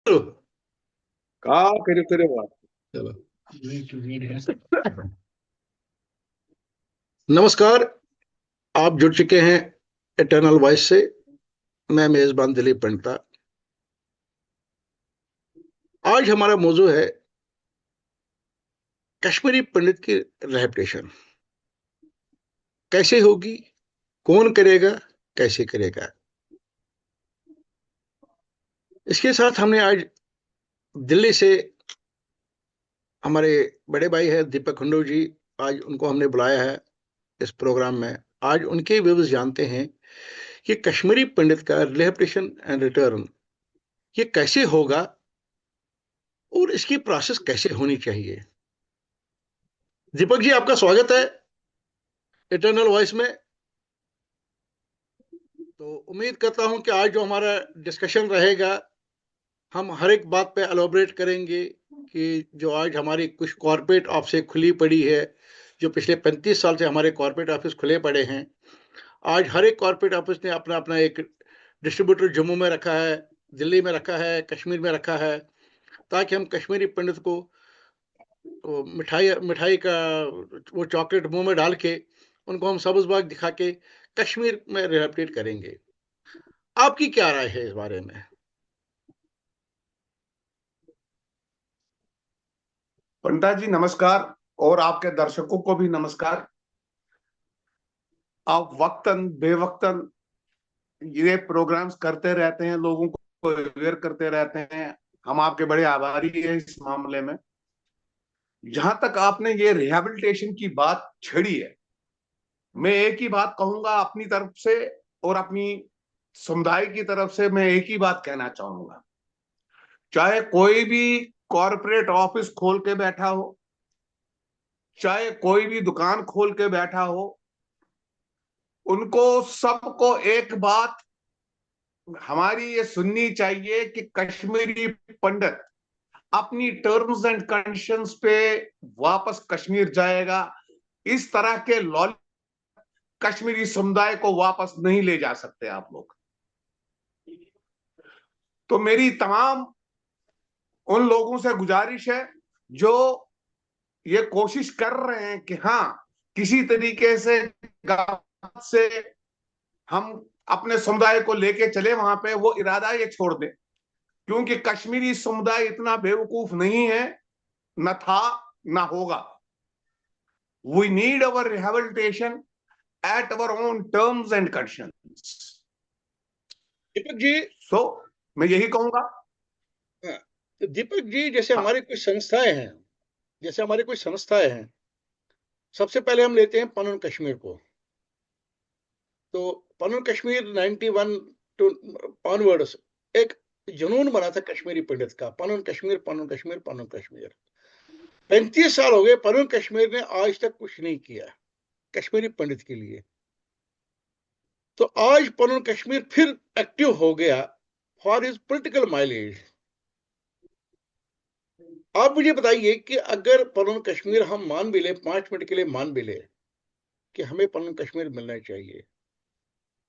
का करे तेरे बात। चलो। नमस्कार। आप जुड़ चुके हैं इटर्नल वॉइस से। मैं मेजबान दिलीप पंडिता। आज हमारा मौजू है कश्मीरी पंडित की रिहैबिलिटेशन। कैसे होगी, कौन करेगा, कैसे करेगा। इसके साथ हमने आज दिल्ली से हमारे बड़े भाई है दीपक खंडू जी। आज उनको हमने बुलाया है इस प्रोग्राम में। आज उनके व्यूज जानते हैं कि कश्मीरी पंडित का रिहैबिलिटेशन एंड रिटर्न ये कैसे होगा और इसकी प्रोसेस कैसे होनी चाहिए। दीपक जी, आपका स्वागत है इटर्नल वॉइस में। तो उम्मीद करता हूं कि आज जो हमारा डिस्कशन रहेगा, हम हर एक बात पे एलोबरेट करेंगे कि जो आज हमारी कुछ कॉरपोरेट ऑफिस खुली पड़ी है, जो पिछले 35 साल से हमारे कॉरपोरेट ऑफिस खुले पड़े हैं। आज हर एक कॉरपोरेट ऑफिस ने अपना अपना एक डिस्ट्रीब्यूटर जम्मू में रखा है, दिल्ली में रखा है, कश्मीर में रखा है, ताकि हम कश्मीरी पंडित को वो मिठाई मिठाई का वो चॉकलेट मुंह में डाल के उनको हम सब्ज बाग दिखा के कश्मीर में रिहैबिलिटेट करेंगे। आपकी क्या राय है इस बारे में? पंडिता जी नमस्कार, और आपके दर्शकों को भी नमस्कार। आप वक्तन बेवक्तन ये प्रोग्राम्स करते रहते हैं, लोगों को अवेयर करते रहते हैं। हम आपके बड़े आभारी हैं इस मामले में। जहां तक आपने ये रिहैबिलिटेशन की बात छेड़ी है, मैं एक ही बात कहूंगा अपनी तरफ से और अपनी समुदाय की तरफ से। मैं एक ही बात कहना चाहूंगा, चाहे कोई भी कॉरपोरेट ऑफिस खोल के बैठा हो, चाहे कोई भी दुकान खोल के बैठा हो, उनको सबको एक बात हमारी ये सुननी चाहिए कि कश्मीरी पंडित अपनी टर्म्स एंड कंडीशंस पे वापस कश्मीर जाएगा। इस तरह के लॉ कश्मीरी समुदाय को वापस नहीं ले जा सकते आप लोग। तो मेरी तमाम उन लोगों से गुजारिश है जो ये कोशिश कर रहे हैं कि हाँ, किसी तरीके से हम अपने समुदाय को लेके चले वहां पे, वो इरादा ये छोड़ दें। क्योंकि कश्मीरी समुदाय इतना बेवकूफ नहीं है, न था न होगा। We need our rehabilitation at our own terms and conditions. Deepak ji. So मैं यही कहूंगा। हाँ, तो दीपक जी, जैसे हाँ, हमारी कुछ संस्थाएं हैं, सबसे पहले हम लेते हैं पनन कश्मीर को। तो पनन कश्मीर 91 टू ऑनवर्ड्स एक जुनून बना था कश्मीरी पंडित का, पनन कश्मीर, पनन कश्मीर, पनन कश्मीर। 35 साल हो गए, पनन कश्मीर ने आज तक कुछ नहीं किया कश्मीरी पंडित के लिए। तो आज पनन कश्मीर फिर एक्टिव हो गया फॉर हिज पोलिटिकल माइलेज। आप मुझे बताइए कि अगर पनन कश्मीर हम मान भी ले, 5 मिनट के लिए मान भी ले कि हमें पनन कश्मीर मिलना चाहिए,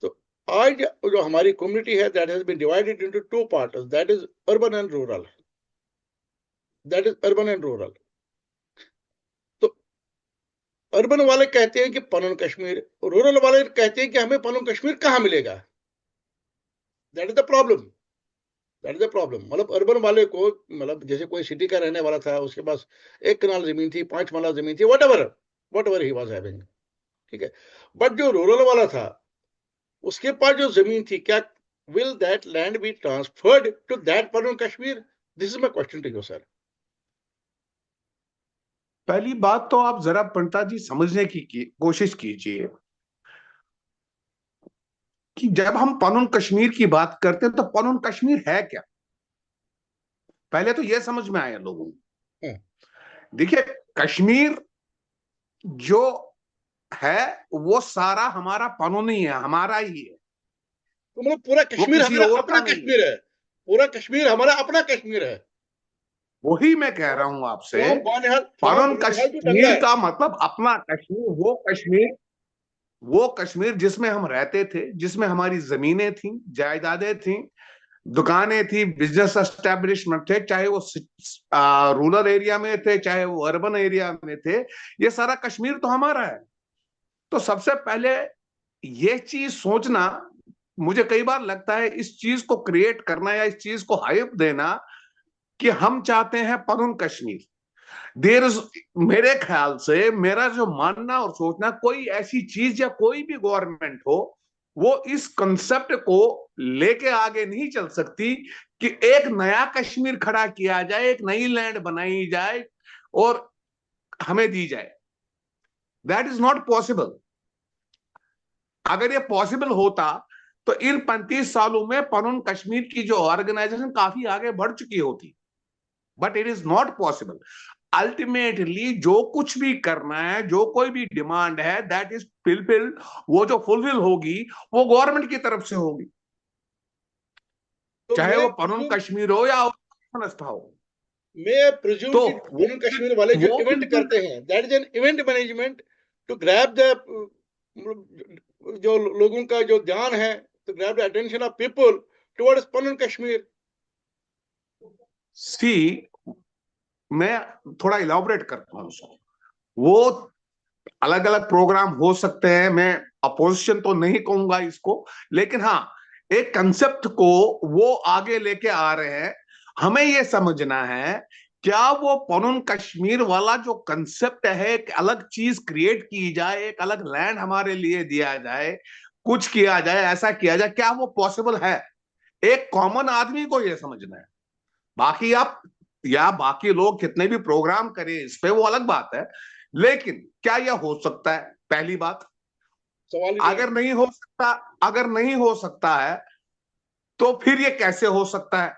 तो आज जो हमारी कम्युनिटी है, that has been divided into two parts, that is urban and rural. तो अर्बन वाले कहते हैं कि पनन कश्मीर, रूरल वाले कहते हैं कि हमें पनन कश्मीर कहां मिलेगा। That is the problem. मतलब अर्बन वाले को, मतलब जैसे कोई सिटी का रहने वाला था, उसके पास 1 कनाल जमीन थी, 5 माला जमीन थी, what ever he was having, ठीक है। बट जो रूरल वाला था, उसके पास जो जमीन थी, क्या will that land be transferred to that person Kashmir? This is my question to you sir. पहली बात तो आप जरा पंडिता जी समझने की कोशिश कीजिए कि जब हम पनन कश्मीर की बात करते हैं तो पनन कश्मीर है क्या। पहले तो यह समझ में आया लोगों को। देखिए, कश्मीर जो है वो सारा हमारा पनोनी है, हमारा ही है। तो मतलब पूरा वो कश्मीर किसी हमारा और अपना का नहीं है। कश्मीर है। पूरा कश्मीर हमारा अपना कश्मीर है। वही मैं कह रहा हूं आपसे। From Panun Banihal to Kashmir Tangla. का मतलब अपना कश्मीर, वो कश्मीर जिसमें हम रहते थे, जिसमें हमारी जमीनें थी, जायदादें थी, दुकानें थी, बिजनेस एस्टेब्लिशमेंट थे, चाहे वो रूरल एरिया में थे चाहे वो अर्बन एरिया में थे, ये सारा कश्मीर तो हमारा है। तो सबसे पहले ये चीज सोचना, मुझे कई बार लगता है इस चीज को क्रिएट करना या इस चीज को हाइप देना कि हम चाहते हैं परम कश्मीर। देर इज, मेरे ख्याल से, मेरा जो मानना और सोचना, कोई ऐसी चीज या कोई भी गवर्नमेंट हो वो इस कंसेप्ट को लेके आगे नहीं चल सकती कि एक नया कश्मीर खड़ा किया जाए, एक नई लैंड बनाई जाए और हमें दी जाए। That is not possible. अगर ये पॉसिबल होता तो इन 35 सालों में पनून कश्मीर की जो ऑर्गेनाइजेशन काफी आगे बढ़ चुकी होती, but it is not possible. Ultimately जो कुछ भी करना है, जो कोई भी डिमांड है, दैट इज फुलफिल, वो जो फुलफिल होगी वो गवर्नमेंट की तरफ से होगी, तो चाहे वो पनून कश्मीर हो या संस्था हो। मैं प्रिज्यूम तो कि वो जम्मू कश्मीर वाले जो वो इवेंट करते हैं, that is an event management to grab the, जो लोगों का जो ध्यान है, to grab the attention of people towards Panun Kashmir. See, मैं थोड़ा इलाबोरेट करता हूं उसको। वो अलग अलग प्रोग्राम हो सकते हैं, मैं अपोजिशन तो नहीं कहूंगा इसको, लेकिन हाँ, एक कंसेप्ट को वो आगे लेके आ रहे हैं। हमें ये समझना है क्या वो पनून कश्मीर वाला जो कंसेप्ट है, एक अलग चीज क्रिएट की जाए, एक अलग लैंड हमारे लिए दिया जाए, कुछ किया जाए, ऐसा किया जाए, क्या वो पॉसिबल है? एक कॉमन आदमी को ये समझना है। बाकी आप या बाकी लोग कितने भी प्रोग्राम करें इस पे, वो अलग बात है, लेकिन क्या यह हो सकता है? पहली बात, सवाल ये है। अगर नहीं हो सकता, अगर नहीं हो सकता है तो फिर ये कैसे हो सकता है?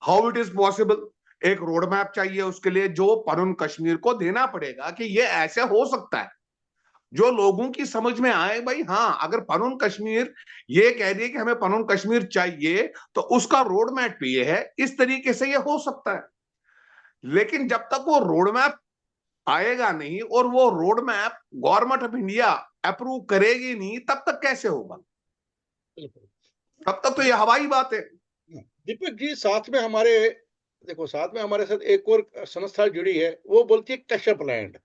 How it is possible? एक रोड मैप चाहिए उसके लिए, जो पनून कश्मीर को देना पड़ेगा कि ये ऐसे हो सकता है, जो लोगों की समझ में आए। भाई हाँ, अगर पनून कश्मीर ये कह दिए कि हमें पनून कश्मीर चाहिए, तो उसका रोड मैप भी ये है, इस तरीके से ये हो सकता है। लेकिन जब तक वो रोड मैप आएगा नहीं और वो road map government of India approve करेगी नहीं, तब तक कैसे होगा? तब तक तो ये हवाई बात है। दीपक जी, साथ में हमारे, देखो साथ में हमारे साथ एक और संस्था जुड़ी है, वो बोलती है कश्यप लैंड।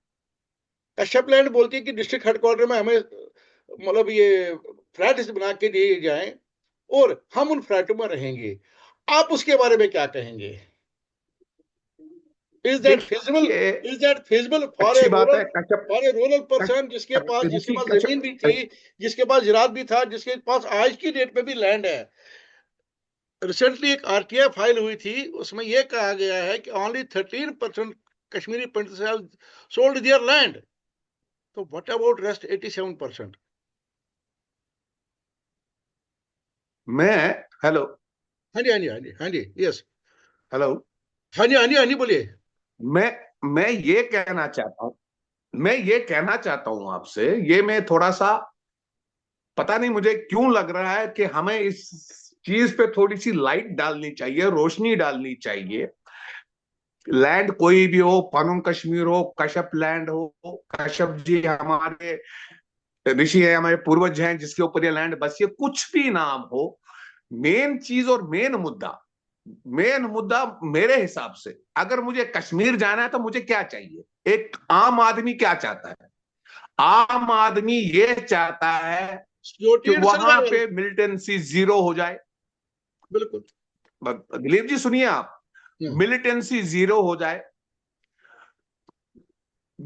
कश्यप लैंड बोलती है कि डिस्ट्रिक्ट हेडक्वार्टर में हमें मतलब ये फ्लैट बना के दिए जाएं और हम उन फ्लैटों में रहेंगे। आप उसके बारे में क्या कहेंगे? Is that feasible? देखिए, is that feasible for a अच्छी बात रूरल, है। Kashyap, for a rural person जिसके ऋषि पास जमीन भी कश्यप, थी, जिसके पास ज़राअत भी था, जिसके पास आज की डेट में भी लैंड है? रिसेंटली एक आरटीआई फाइल हुई थी, उसमें यह कहा गया है कि only 13% Kashmiri Pandit have sold there land. तो व्हाट अबाउट रेस्ट 87%? मैं, हेलो, हाँ जी, हाँ जी, हाँ जी, हाँ जी, यस। हेलो, हाँ जी, हाँ जी, हाँ जी, बोलिए। मैं मैं ये कहना चाहता हूं, मैं ये कहना चाहता हूं आपसे, ये मैं थोड़ा सा, पता नहीं मुझे क्यों लग रहा है कि हमें इस चीज पे थोड़ी सी लाइट डालनी चाहिए, रोशनी डालनी चाहिए। लैंड कोई भी हो, पनून कश्मीर हो, कश्यप लैंड हो, कश्यप जी हमारे ऋषि है, हमारे पूर्वज हैं जिसके ऊपर ये लैंड बसी है, कुछ भी नाम हो, मेन चीज और मेन मुद्दा मेरे हिसाब से, अगर मुझे कश्मीर जाना है तो मुझे क्या चाहिए? एक आम आदमी क्या चाहता है? आम आदमी ये चाहता है कि सिक्योरिटी एंड वहां सर्वाइवल। पे मिलिटेंसी जीरो हो जाए। बिल्कुल। दिलीप जी सुनिए आप, हम्म, मिलिटेंसी जीरो हो जाए।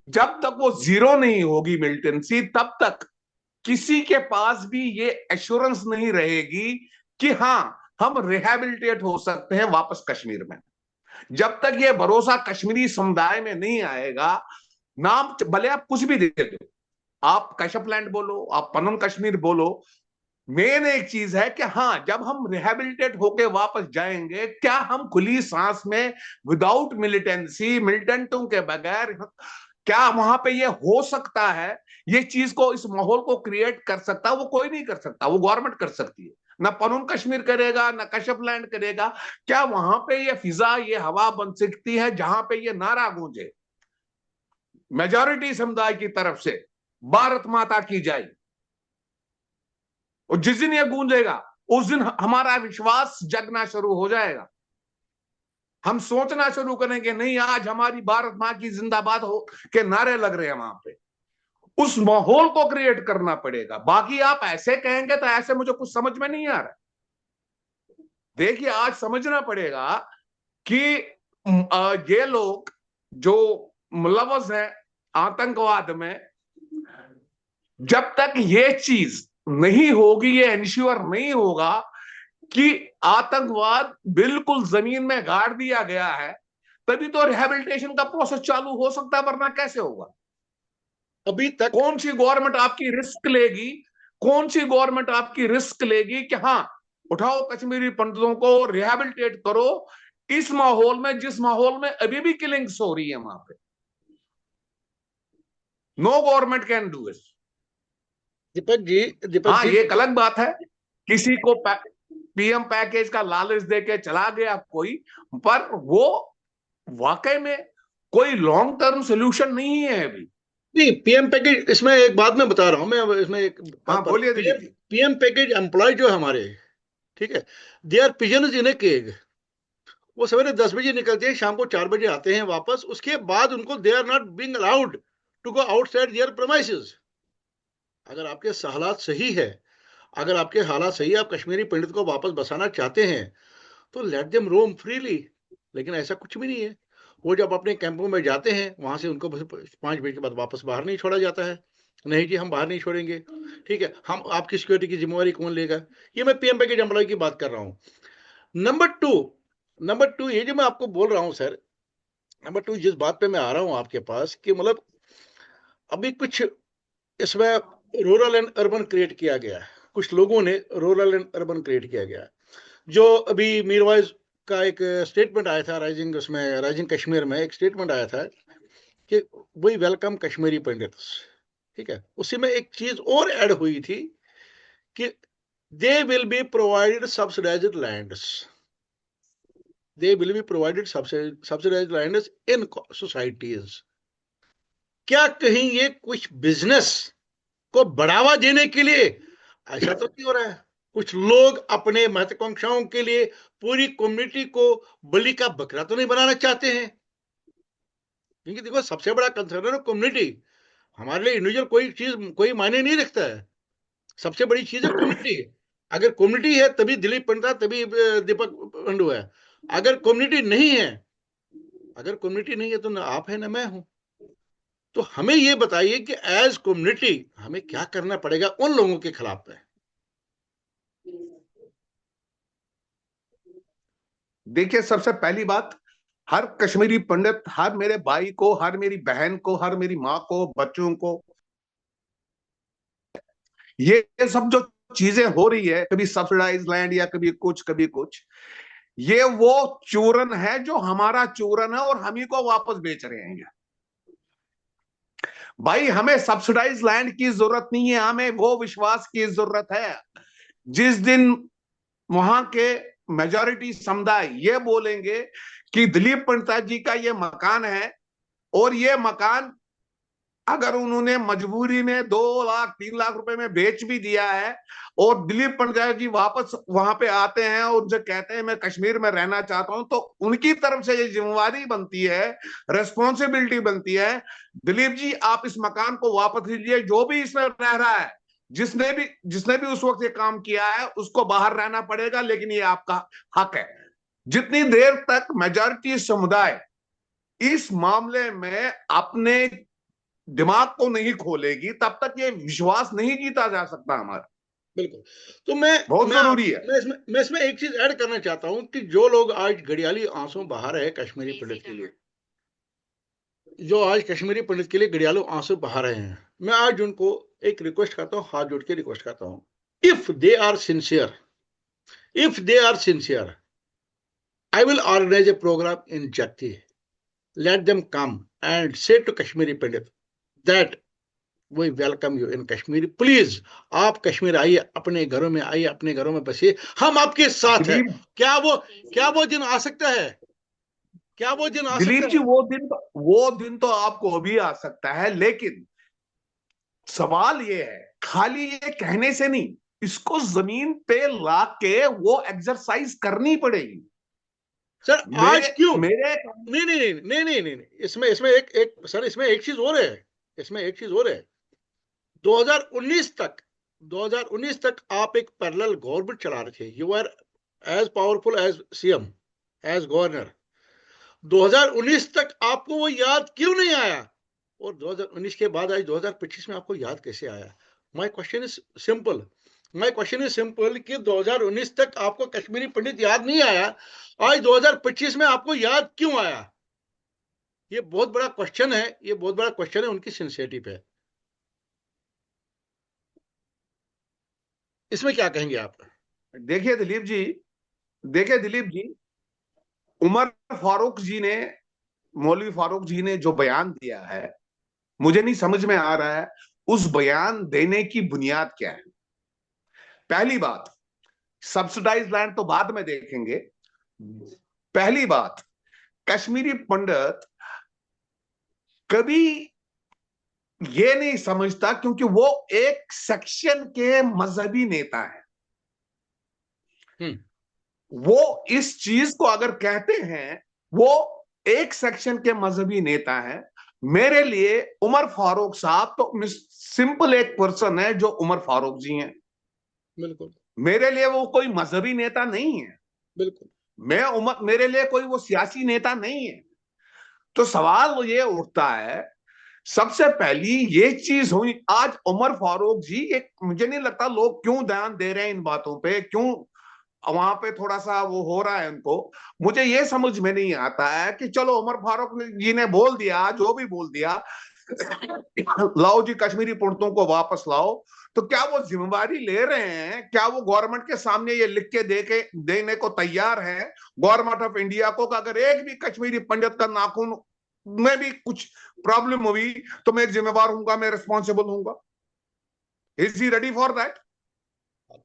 जब तक वो जीरो नहीं होगी मिलिटेंसी, तब तक किसी के पास भी ये एश्योरेंस नहीं रहेगी कि हाँ, हम रिहेबिलिटेट हो सकते हैं वापस कश्मीर में। जब तक ये भरोसा कश्मीरी समुदाय में नहीं आएगा, नाम भले आप कुछ भी दे दो, आप कश्यप लैंड बोलो, आप पनम कश्मीर बोलो, मेन एक चीज है कि हाँ, जब हम रिहेबिलिटेट होके वापस जाएंगे, क्या हम खुली सांस में, विदाउट मिलिटेंसी, मिलिटेंटों के बगैर, क्या वहां पे ये हो सकता है? ये चीज को, इस माहौल को क्रिएट कर सकता, वो कोई नहीं कर सकता, वो गवर्नमेंट कर सकती है। ना पनून कश्मीर करेगा, ना कश्यप लैंड करेगा। क्या वहां पे ये फिजा, ये हवा बन सकती है जहां पे ये नारा गूंजे मेजोरिटी समुदाय की तरफ से, भारत माता की जय? और जिस दिन ये गूंजेगा, उस दिन हमारा विश्वास जगना शुरू हो जाएगा। हम सोचना शुरू करेंगे, नहीं आज हमारी भारत मां की जिंदाबाद हो के नारे लग रहे हैं वहां पे। उस माहौल को क्रिएट करना पड़ेगा। बाकी आप ऐसे कहेंगे तो ऐसे मुझे कुछ समझ में नहीं आ रहा। देखिए आज समझना पड़ेगा कि ये लोग जो मुलव्वस है आतंकवाद में, जब तक ये चीज नहीं होगी, ये इंश्योर नहीं होगा कि आतंकवाद बिल्कुल जमीन में गाड़ दिया गया है, तभी तो रिहेबिलिटेशन का प्रोसेस चालू हो सकता है, वरना कैसे होगा? अभी तक कौन सी गवर्नमेंट आपकी रिस्क लेगी? कौन सी गवर्नमेंट आपकी रिस्क लेगी कि हाँ उठाओ कश्मीरी पंडितों को रिहेबिलिटेट करो इस माहौल में, जिस माहौल में अभी भी किलिंग्स हो रही है वहां पे? No government can do it. Deepak हाँ जी, ये एक अलग बात है, किसी को पीएम पैकेज का लालच देके चला गया कोई, पर वो वाकई में कोई लॉन्ग टर्म सोल्यूशन नहीं है अभी। नहीं, पीएम पैकेज, इसमें एक बात मैं बता रहा हूं, मैं इसमें एक बात हाँ बता रहा हूं। बोलिए PM Dilip ji. PM package employ जो है हमारे, ठीक है, they are pigeons in a cage. वो सवेरे 10 बजे निकलते हैं, शाम को 4 बजे आते हैं वापस। उसके बाद उनको they are not being allowed to go outside their premises. अगर आपके हालात सही है, अगर आपके हालात सही है, आप कश्मीरी पंडित को वापस बसाना चाहते हैं, तो लेट देम रोम फ्रीली। लेकिन ऐसा कुछ भी नहीं है। वो जब अपने कैंपों में जाते हैं, वहां से उनको बस 5 बजे के बाद वापस बाहर नहीं छोड़ा जाता है। नहीं जी, हम बाहर नहीं छोड़ेंगे। ठीक है, हम आपकी सिक्योरिटी की जिम्मेवारी कौन लेगा? ये मैं पीएम पैकेज एम्प्लॉय की बात कर रहा हूँ। नंबर 2, नंबर 2, ये जो मैं आपको बोल रहा हूँ सर, नंबर 2, जिस बात पे मैं आ रहा हूँ आपके पास, कि मतलब अभी कुछ इसमें रूरल एंड अर्बन क्रिएट किया गया है। कुछ लोगों ने रूरल एंड अर्बन क्रिएट किया गया है। जो अभी मीरवाइज का एक स्टेटमेंट आया था, राइजिंग, उसमें राइजिंग कश्मीर में एक स्टेटमेंट आया था कि वी वेलकम कश्मीरी पंडित्स। ठीक है, उसी में एक चीज और ऐड हुई थी कि they will be provided subsidised lands, they will be provided subsidised lands in societies. क्या कहीं ये कुछ बिजनेस को बढ़ावा देने के लिए ऐसा तो नहीं हो रहा है? कुछ लोग अपने महत्वाकांक्षाओं के लिए पूरी कम्युनिटी को बलि का बकरा तो नहीं बनाना चाहते हैं? क्योंकि देखो, सबसे बड़ा कंसर्न है ना कम्युनिटी। हमारे लिए इंडिविजुअल कोई चीज कोई मायने नहीं रखता है। सबसे बड़ी चीज है कम्युनिटी। अगर कम्युनिटी है तभी दिलीप पंडित, तभी दीपक पंडू है। अगर कम्युनिटी नहीं है, अगर कम्युनिटी नहीं है तो ना आप है ना मैं हूं। तो हमें ये बताइए कि एज कम्युनिटी हमें क्या करना पड़ेगा उन लोगों के खिलाफ है। देखिए सबसे पहली बात, हर कश्मीरी पंडित, हर मेरे भाई को, हर मेरी बहन को, हर मेरी माँ को, बच्चों को, ये सब जो चीजें हो रही है, कभी सब्सिडाइज लैंड या कभी कुछ कभी कुछ, ये वो चूरन है जो हमारा चूरन है और हम ही को वापस बेच रहे हैं। भाई हमें सब्सिडाइज लैंड की जरूरत नहीं है, हमें वो विश्वास की जरूरत है जिस दिन वहां के मेजॉरिटी समुदाय ये बोलेंगे कि दिलीप पंडित जी का ये मकान है, और ये मकान अगर उन्होंने मजबूरी में 2 लाख 3 लाख रुपए में बेच भी दिया है, और दिलीप पंडित जी वापस वहां पे आते हैं और जो कहते हैं मैं कश्मीर में रहना चाहता हूं, तो उनकी तरफ से ये जिम्मेवारी बनती है, रेस्पॉन्सिबिलिटी बनती है, दिलीप जी आप इस मकान को वापस लीजिए। जो भी इसमें रह रहा है, जिसने भी उस वक्त ये काम किया है, उसको बाहर रहना पड़ेगा, लेकिन ये आपका हक है। जितनी देर तक मेजॉरिटी समुदाय इस मामले में अपने दिमाग को नहीं खोलेगी, तब तक ये विश्वास नहीं जीता जा सकता हमारा। बिल्कुल। तो मैं बहुत मैं जरूरी है। मैं इसमें एक चीज ऐड करना चाहता हूं कि जो लोग आज घड़ियाली आंसू बहा रहे हैं कश्मीरी पंडित के लिए, जो आज कश्मीरी पंडित के लिए घड़ियालू आंसू बहा रहे हैं, मैं आज उनको एक रिक्वेस्ट करता हूं, हाथ जोड़ के रिक्वेस्ट करता हूं, if they are sincere, if they are sincere, I will organise a programme in Jatti. Let them come and say to Kashmiri Pandit that we welcome you in Kashmir. Please आप कश्मीर आइए, अपने घरों में आइए, अपने घरों में बसिए, हम आपके साथ हैं। दिलीप क्या वो दिन आ सकता है? क्या वो दिन आ दिलीप सकता जी, है? वो दिन तो आपको भी आ सकता है, लेकिन सवाल ये है, खाली ये कहने से नहीं, इसको जमीन पे ला के वो एक्सरसाइज करनी पड़ेगी। सर आज मेरे क्यों? मेरे नहीं नहीं नहीं नहीं नहीं नहीं नहीं। इसमें इसमें एक एक सर, इसमें एक चीज और है। इसमें एक चीज और है। 2019 तक 2019 तक आप एक पैरेलल गवर्नमेंट चला रहे थे। You are as powerful as CM, as governor. 2019 तक आपको वो याद क्यों नहीं आया? और 2019 के बाद आज 2025 में आपको याद कैसे आया? My question is simple. My question is simple कि 2019 तक आपको कश्मीरी पंडित याद नहीं आया, आज 2025 में आपको याद क्यों आया? ये बहुत बड़ा क्वेश्चन है। ये बहुत बड़ा क्वेश्चन है उनकी सिंसियरिटी पे। इसमें क्या कहेंगे आप? देखिए दिलीप जी, देखिए दिलीप जी, उमर फारूक जी ने, मौलवी फारूक जी ने जो बयान दिया है, मुझे नहीं समझ में आ रहा है उस बयान देने की बुनियाद क्या है। पहली बात, सब्सिडाइज लैंड तो बाद में देखेंगे। पहली बात, कश्मीरी पंडित कभी ये नहीं समझता, क्योंकि वो एक सेक्शन के मजहबी नेता है। हम्म। वो इस चीज को अगर कहते हैं, वो एक सेक्शन के मजहबी नेता हैं। मेरे लिए उमर फारूक साहब तो सिंपल एक पर्सन है, जो उमर फारूक जी हैं। बिल्कुल। मेरे लिए वो कोई मजहबी नेता नहीं है। बिल्कुल। मेरे लिए कोई वो सियासी नेता नहीं है। तो सवाल ये उठता है, सबसे पहली ये चीज हुई आज उमर फारूक जी, एक मुझे नहीं लगता लोग क्यों ध्यान दे रहे हैं इन बातों पे, क्यों वहां पे थोड़ा सा वो हो रहा है उनको। मुझे ये समझ में नहीं आता है कि चलो उमर फारूक जी ने बोल दिया जो भी बोल दिया, लाओ जी कश्मीरी पंडितों को वापस लाओ। तो क्या वो जिम्मेवारी ले रहे हैं? क्या वो गवर्नमेंट के सामने ये लिख के देने को तैयार है, गवर्नमेंट ऑफ इंडिया को, कि अगर एक भी कश्मीरी पंडित का नाखून में भी कुछ प्रॉब्लम हुई तो मैं जिम्मेवार हूंगा, मैं रिस्पॉन्सिबल हूंगा? Is he ready for that?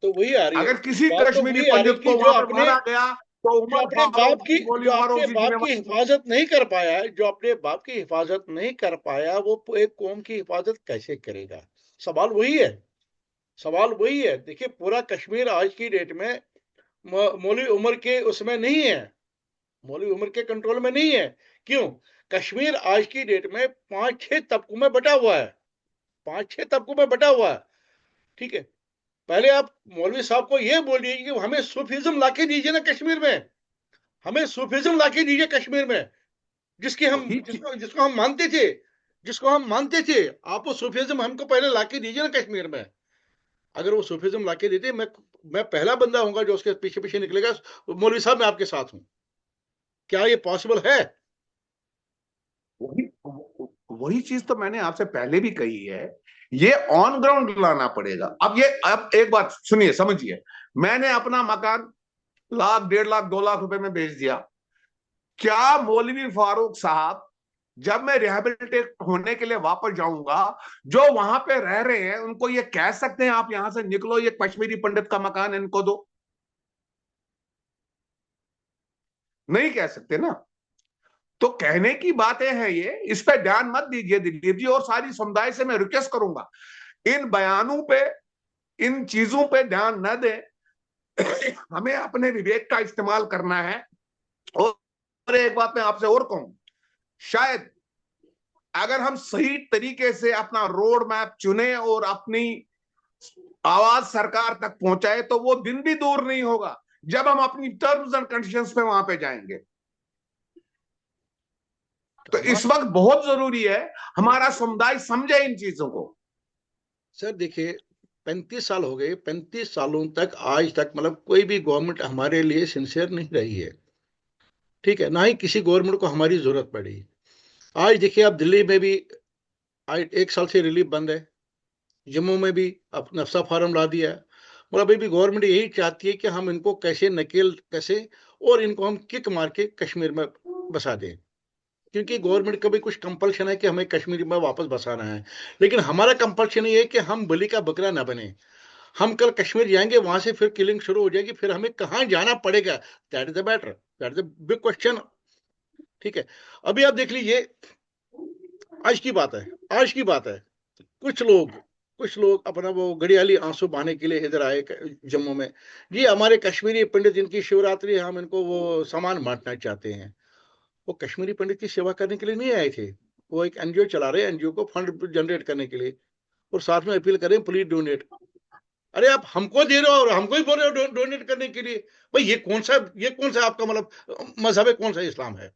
तो वही आ रही है। अगर किसी बात तो कश्मीरी वही आ रही है पंडित कि को जो वहां पे अपने मारा गया तो जो उमर अपने बाप फारूक की जी, मौलवी जो अपने फारूक जी बाप की जिम्मेवार? हिफाजत नहीं कर पाया है, जो अपने बाप की हिफाजत नहीं कर पाया, वो एक कौम की हिफाजत कैसे करेगा? सवाल वही है। सवाल वही है। देखिए, पूरा कश्मीर आज की डेट में मौलवी उमर के उसमें नहीं है। मौलवी उमर के कंट्रोल में नहीं है। क्यों? कश्मीर आज की डेट में 5-6 तबकों में बटा हुआ है। 5-6 तबकों में बटा हुआ है। ठीक है। पहले आप मौलवी साहब को यह बोलिए कि हमें सूफीज्म लाके दीजिए ना कश्मीर में। हमें सूफीज्म लाके दीजिए कश्मीर में। जिसकी हम वही चीज, जिसको जिसको हम मानते थे। जिसको हम मानते थे। आप वो सूफीज्म हमको पहले लाके दीजिए ना कश्मीर में। अगर वो सूफीज्म लाके देते, मैं पहला बंदा होऊंगा जो उसके पीछे पीछे निकलेगा। मौलवी साहब, मैं आपके साथ हूं। क्या ये पॉसिबल है? वही वही चीज तो मैंने आपसे पहले भी कही है। ये ऑन ग्राउंड लाना पड़ेगा। अब एक बात सुनिए, समझिए। मैंने अपना मकान लाख, 1.5 लाख, 2 लाख रुपए में बेच दिया। क्या मौलवी फारूक साहब, जब मैं रिहेबिलिटेट होने के लिए वापस जाऊंगा, जो वहां पे रह रहे हैं उनको ये कह सकते हैं आप यहां से निकलो, ये कश्मीरी पंडित का मकान इनको दो? नहीं कह सकते ना। तो कहने की बातें हैं ये, इस पे ध्यान मत दीजिए दिलीप जी, और सारी समुदाय से मैं रिक्वेस्ट करूंगा, इन बयानों पे, इन चीजों पे ध्यान न दें। हमें अपने विवेक का इस्तेमाल करना है। और एक बात मैं आपसे और कहूं, शायद अगर हम सही तरीके से अपना रोड मैप चुने और अपनी आवाज सरकार तक पहुंचाए, तो वो दिन भी दूर नहीं होगा जब हम अपनी टर्म्स एंड कंडीशंस पे वहां पे जाएंगे। तो हमारा इस वक्त बहुत जरूरी है हमारा समुदाय समझे इन चीजों को। सर देखिए, 35 साल हो गए। 35 सालों तक आज तक मतलब कोई भी गवर्नमेंट हमारे लिए सिंसियर नहीं रही है। ठीक है। ना ही किसी गवर्नमेंट को हमारी जरूरत पड़ी। आज देखिए, आप दिल्ली में भी आज 1 साल से रिलीफ बंद है। जम्मू में भी अब नफसा फार्म ला दिया है। और अभी भी गवर्नमेंट यही चाहती है कि हम इनको कैसे नकेल कैसे, और इनको हम किक मार के कश्मीर में बसा दें। क्योंकि गवर्नमेंट का भी कुछ कंपल्शन है कि हमें कश्मीर में वापस बसाना है। लेकिन हमारा कंपल्शन ये है कि हम बलि का बकरा ना बने। हम कल कश्मीर जाएंगे, वहां से फिर किलिंग शुरू हो जाएगी, फिर हमें कहाँ जाना पड़ेगा? That is the matter, that is the big question. ठीक है। अभी आप देख लीजिए, आज की बात है। आज की बात है। कुछ लोग कुछ लोग अपना वो घड़ियाली आंसू बहाने के लिए इधर आए जम्मू में। जी हमारे कश्मीरी पंडित जिनकी शिवरात्रि, हम इनको वो सामान बांटना चाहते हैं। वो कश्मीरी पंडित की सेवा करने के लिए नहीं आए थे, वो एक एनजीओ चला रहे हैं, एनजीओ को फंड जनरेट करने के लिए, और साथ में अपील करें प्लीज डोनेट। अरे आप हमको दे रहे हो और हमको ही बोल रहे हो डोनेट करने के लिए। भाई ये कौन सा आपका मतलब मजहब है, कौन सा इस्लाम है?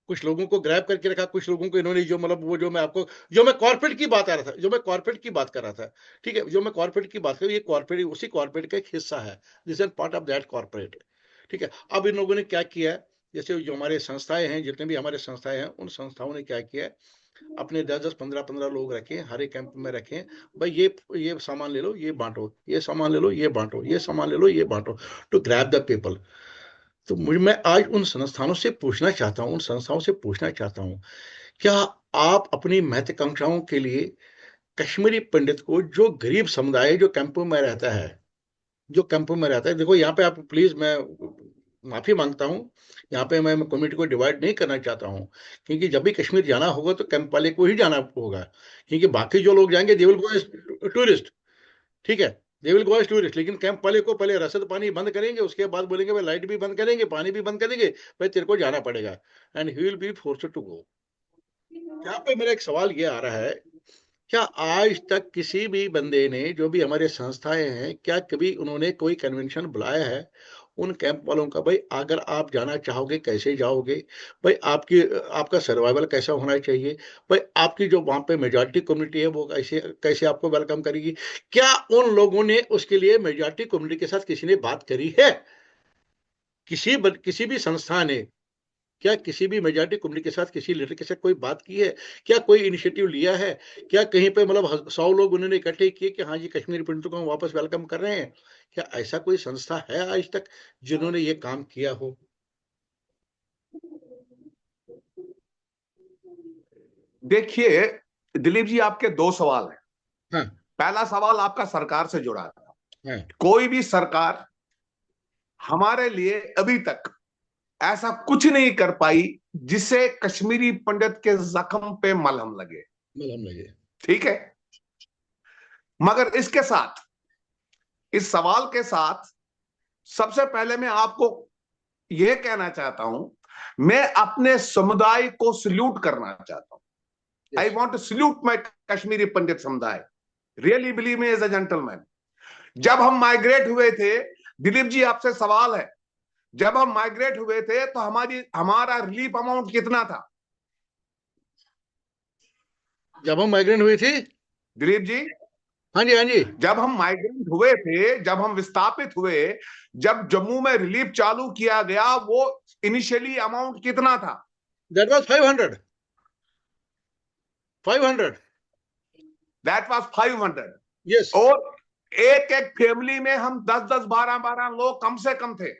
कुछ लोगों को ग्रैब करके रखा, कुछ लोगों को इन्होंने जो मतलब वो जो मैं कॉर्पोरेट की बात आ रहा था, जो मैं कॉर्पोरेट की बात कर रहा था, ठीक है, जो मैं कॉर्पोरेट की बात कर, ये कॉर्पोरेट उसी कॉर्पोरेट का एक हिस्सा है, this is part of that corporate. ठीक है, अब इन लोगों ने क्या किया, जैसे जो हमारे संस्थाएं हैं, जितने भी हमारे संस्थाएं हैं, उन संस्थाओं ने क्या किया, अपने 10-10 15-15 लोग रखे, हर एक कैंप में रखे, भाई ये सामान ले लो, ये बांटो, ये सामान ले लो, ये बांटो, ये सामान ले लो, ये बांटो, टू ग्रैब द पीपल। तो मैं आज उन संस्थानों से पूछना चाहता हूं, उन संस्थाओं से पूछना चाहता हूं, क्या आप अपनी महत्वाकांक्षाओं के लिए कश्मीरी पंडित को, जो गरीब समुदाय जो कैंपों में रहता है, जो कैंपों में रहता है, देखो यहाँ पे आप प्लीज, मैं माफी मांगता हूँ, यहाँ पे मैं कम्युनिटी को डिवाइड नहीं करना चाहता हूँ, क्योंकि जब भी कश्मीर जाना होगा तो कैंप वाले को ही जाना होगा, क्योंकि बाकी जो लोग जाएंगे they will go as tourist. ठीक है, they will go as tourist, लेकिन कैंप वाले को पहले रसद पानी बंद करेंगे, उसके बाद बोलेंगे भाई लाइट भी बंद करेंगे, पानी भी बंद करेंगे, भाई तेरे को जाना पड़ेगा, and he will be forced to go. यहाँ पे मेरा एक सवाल ये आ रहा है, क्या आज तक किसी भी बंदे ने, जो भी हमारे संस्थाएं हैं, क्या कभी उन्होंने कोई कन्वेंशन बुलाया है उन कैंप वालों का, भाई अगर आप जाना चाहोगे कैसे जाओगे, भाई आपका सर्वाइवल कैसा होना चाहिए, भाई आपकी जो वहां पे मेजॉरिटी कम्युनिटी है वो कैसे कैसे आपको वेलकम करेगी? क्या उन लोगों ने उसके लिए मेजॉरिटी कम्युनिटी के साथ किसी ने बात करी है? किसी भी संस्था ने क्या किसी भी मेजॉरिटी कम्युनिटी के साथ, किसी लीडर के साथ कोई बात की है? क्या कोई इनिशिएटिव लिया है? क्या कहीं पे मतलब 100 लोग उन्होंने इकट्ठे किए कि हाँ जी कश्मीरी पंडितों को हम वापस वेलकम कर रहे हैं? क्या ऐसा कोई संस्था है आज तक जिन्होंने ये काम किया हो? देखिए दिलीप जी, आपके दो सवाल हैं। हाँ। पहला सवाल आपका सरकार से जुड़ा था। हाँ। कोई भी सरकार हमारे लिए अभी तक ऐसा कुछ नहीं कर पाई जिससे कश्मीरी पंडित के जख्म पे मलहम लगे। मलहम लगे। ठीक है, मगर इसके साथ, इस सवाल के साथ, सबसे पहले मैं आपको यह कहना चाहता हूं, मैं अपने समुदाय को सल्यूट करना चाहता हूं। I yes. Want to salute my Kashmiri Pandit समुदाय, really believe me as a gentleman. जब हम माइग्रेट हुए थे, दिलीप जी आपसे सवाल है, जब हम माइग्रेट हुए थे तो हमारा रिलीफ अमाउंट कितना था? जब हम माइग्रेंट हुए थे। दिलीप जी, हाँ जी, हाँ जी। जब हम माइग्रेंट हुए थे, जब हम विस्थापित हुए, जब जम्मू में रिलीफ चालू किया गया, वो इनिशियली अमाउंट कितना था? That was 500। 500। That was 500। Yes. और एक एक फैमिली में हम 10-10 12-12 लोग कम से कम थे।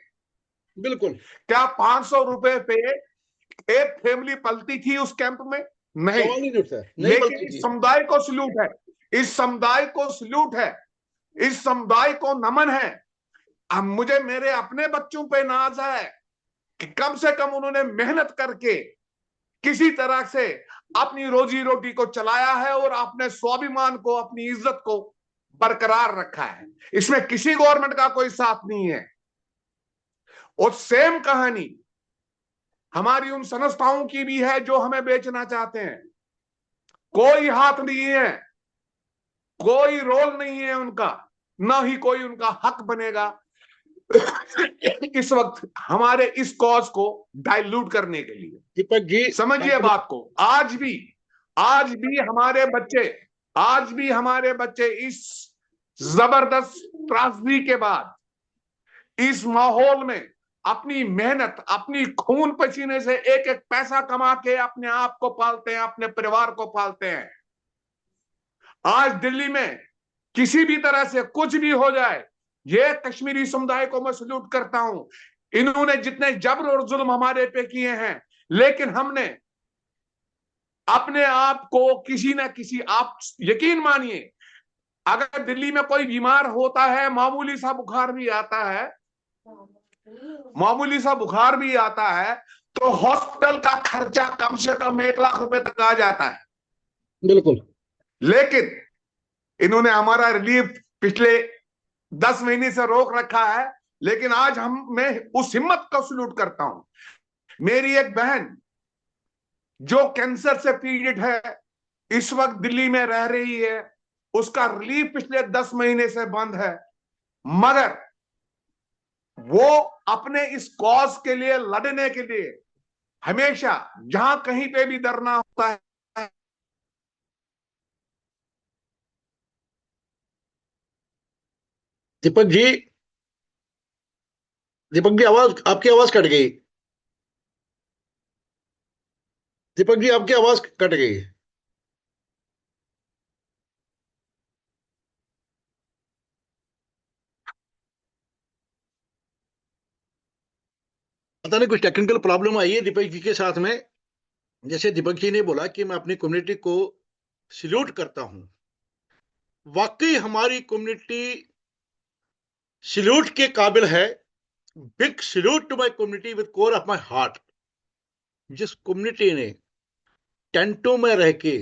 बिल्कुल। क्या 500 रुपए पे एक फैमिली पलती थी उस कैंप में? नहीं। सवाल ही नहीं उठता, नहीं लेकिन बल्कि इस थी। समुदाय को सल्यूट है, इस समुदाय को सल्यूट है, इस समुदाय को नमन है। अब मुझे मेरे अपने बच्चों पे नाज है कि कम से कम उन्होंने मेहनत करके किसी तरह से अपनी रोजी रोटी को चलाया है और अपने स्वाभिमान को, अपनी इज्जत को बरकरार रखा है। इसमें किसी गवर्नमेंट का कोई साथ नहीं है। और सेम कहानी हमारी उन संस्थाओं की भी है जो हमें बेचना चाहते हैं। कोई हाथ नहीं है, कोई रोल नहीं है उनका, ना ही कोई उनका हक बनेगा इस वक्त हमारे इस कॉज को डाइल्यूट करने के लिए। दीपक जी, समझिए बात को, आज भी हमारे बच्चे, आज भी हमारे बच्चे इस जबरदस्त त्रासदी के बाद, इस माहौल में अपनी मेहनत, अपनी खून पसीने से एक एक पैसा कमा के अपने आप को पालते हैं, अपने परिवार को पालते हैं। आज दिल्ली में किसी भी तरह से कुछ भी हो जाए, ये कश्मीरी समुदाय को मैं सल्यूट करता हूं। इन्होंने जितने जबर और जुल्म हमारे पे किए हैं, लेकिन हमने अपने आप को किसी ना किसी, आप यकीन मानिए, अगर दिल्ली में कोई बीमार होता है, मामूली सा बुखार भी आता है, मामूली सा बुखार भी आता है, तो हॉस्पिटल का खर्चा कम से कम 1 लाख रुपए तक आ जाता है। बिल्कुल। लेकिन इन्होंने हमारा रिलीफ पिछले 10 महीने से रोक रखा है, लेकिन आज मैं उस हिम्मत को सल्यूट करता हूं। मेरी एक बहन जो कैंसर से पीड़ित है, इस वक्त दिल्ली में रह रही है, उसका रिलीफ पिछले 10 महीने से बंद है, मगर वो अपने इस कॉज के लिए लड़ने के लिए हमेशा जहां कहीं पे भी डरना होता है। दीपक जी, दीपक जी, आवाज, आपकी आवाज कट गई। दीपक जी, आपकी आवाज कट गई। पता नहीं कुछ टेक्निकल प्रॉब्लम आई है दीपक जी के साथ में। जैसे दीपक जी ने बोला कि मैं अपनी कम्युनिटी को सल्यूट करता हूं, वाकई हमारी कम्युनिटी सल्यूट के काबिल है। Big salute to my community with core of my heart. जिस कम्युनिटी ने टेंटों में रह के,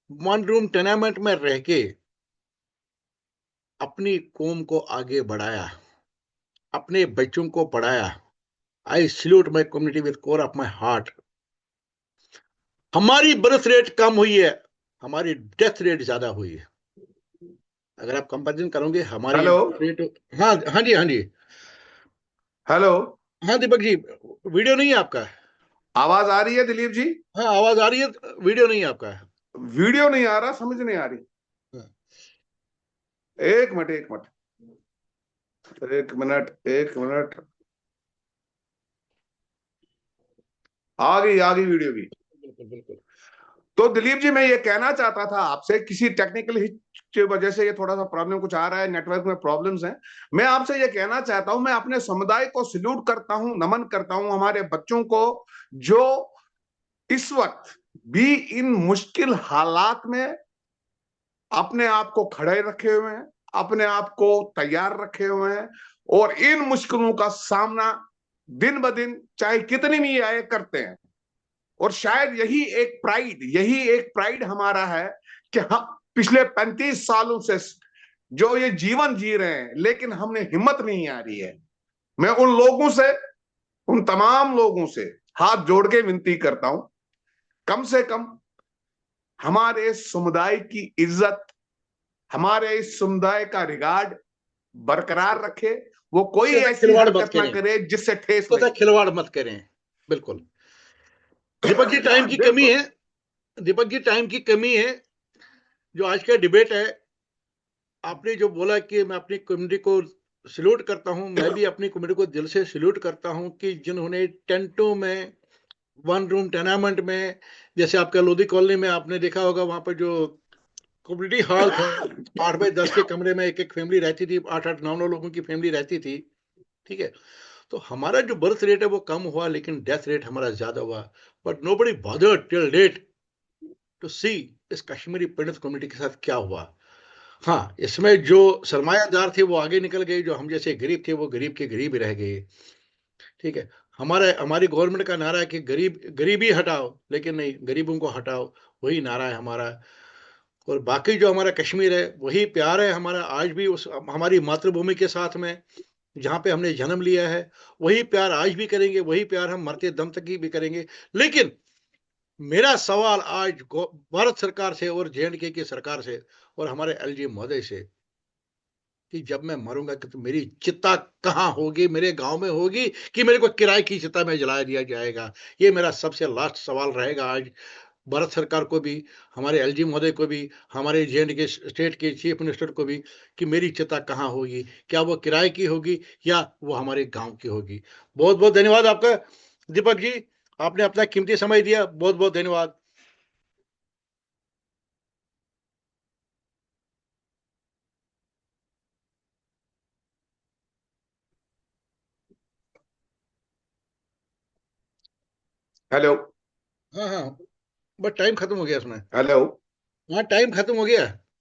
वन रूम टेनामेंट में रह के अपनी कौम को आगे बढ़ाया, अपने बच्चों को पढ़ाया, I salute my community with core of my heart. हमारी बर्थ रेट कम हुई है, हमारी डेथ रेट ज्यादा हुई है। अगर आप कंपेरिजन करोगे हमारी हेलो। रेट। हाँ हाँ जी, हाँ जी। हेलो। हाँ दीपक जी, वीडियो नहीं है आपका? आवाज आ रही है दिलीप जी? हाँ, आवाज आ रही है, वीडियो नहीं है आपका। वीडियो नहीं आ रहा, समझ नहीं आ रही। हाँ। एक मिनट, एक मिनट, एक मिनट, एक मिनट। आ गई वीडियो भी। बिल्कुल बिल्कुल। तो दिलीप जी, मैं ये कहना चाहता था आपसे, किसी टेक्निकल की वजह से ये थोड़ा सा प्रॉब्लम कुछ आ रहा है, नेटवर्क में प्रॉब्लम्स हैं। मैं आपसे ये कहना चाहता हूं, मैं अपने समुदाय को सल्यूट करता हूं, नमन करता हूं, हमारे बच्चों को जो इस वक्त भी इन मुश्किल हालात में अपने आप को खड़े रखे हुए हैं, अपने आप को तैयार रखे हुए हैं, और इन मुश्किलों का सामना दिन ब दिन चाहे कितनी भी आए करते हैं। और शायद यही एक प्राइड हमारा है कि हम पिछले 35 सालों से जो ये जीवन जी रहे हैं, लेकिन हमने हिम्मत नहीं आ रही है। मैं उन लोगों से, उन तमाम लोगों से हाथ जोड़ के विनती करता हूं, कम से कम हमारे समुदाय की इज्जत, हमारे इस समुदाय का रिगार्ड बरकरार रखे। वो कोई उसके साथ ऐसी खिलवाड़ मत हरकत ना करें, करे जिससे ठेस उसके साथ लगे। खिलवाड़ मत करें। बिल्कुल। दीपक जी, टाइम की कमी बिल्कुल। है। दीपक जी, टाइम की कमी है। जो आज का डिबेट है, आपने जो बोला कि मैं अपनी कम्युनिटी को सल्यूट करता हूं, मैं भी अपनी कम्युनिटी को दिल से सल्यूट करता हूं कि जिन्होंने टेंटों में, वन रूम टेनामेंट में, जैसे आपका लोधी कॉलोनी में आपने देखा होगा, वहां पर जो कम्युनिटी हॉल थे, 8 बाय 10 के कमरे में एक एक फैमिली रहती थी, 8 8 9 9 लोगों की फैमिली रहती थी। ठीक है। तो हमारा जो बर्थ रेट है वो कम हुआ, लेकिन डेथ रेट हमारा ज्यादा हुआ। But nobody bothered till date to see इस कश्मीरी पंडित कम्युनिटी के साथ क्या हुआ। हाँ, इसमें जो सरमायादार थे वो आगे निकल गए, जो हम जैसे गरीब थे वो गरीब के गरीब ही रह गए। ठीक है। हमारी गवर्नमेंट का नारा है कि गरीबी हटाओ, लेकिन नहीं, गरीबों को हटाओ, वही नारा है हमारा। और बाकी जो हमारा कश्मीर है वही प्यार है हमारा आज भी, उस हमारी मातृभूमि के साथ में, जहाँ पे हमने जन्म लिया है। वही प्यार आज भी करेंगे, वही प्यार हम मरते दम तक ही भी करेंगे। लेकिन मेरा सवाल आज भारत सरकार से और जेएंडके की सरकार से और हमारे एलजी महोदय से, कि जब मैं मरूंगा कि तो मेरी चिता कहाँ होगी, मेरे गांव में होगी कि मेरे को किराए की चिता में जला दिया जाएगा। ये मेरा सबसे लास्ट सवाल रहेगा आज भारत सरकार को भी, हमारे एलजी महोदय को भी, हमारे जेएंडके स्टेट के चीफ मिनिस्टर को भी, कि मेरी चिता कहाँ होगी, क्या वो किराए की होगी या वो हमारे गांव की होगी। बहुत बहुत धन्यवाद आपका दीपक जी, आपने अपना कीमती समय दिया, बहुत बहुत धन्यवाद। हेलो। हाँ हाँ, बस टाइम खत्म हो गया इसमें। हेलो। हाँ, टाइम खत्म हो गया।